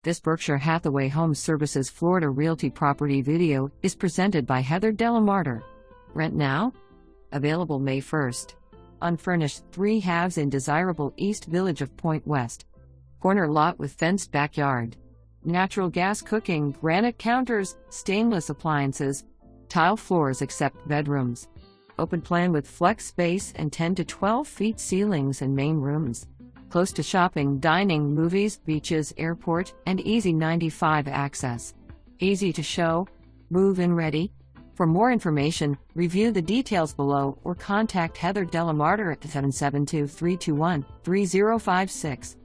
This Berkshire Hathaway HomeServices Florida Realty property video is presented by Heather Delamarter. Rent now? Available May 1st. Unfurnished 3 halves in desirable East Village of Pointe West. Corner lot with fenced backyard. Natural gas cooking, granite counters, stainless appliances. Tile floors except bedrooms. Open plan with flex space and 10 to 12 feet ceilings and main rooms. Close to shopping, dining, movies, beaches, airport, and easy 95 access. Easy to show, move-in ready. For more information, review the details below or contact Heather Delamarter at 772-321-3056.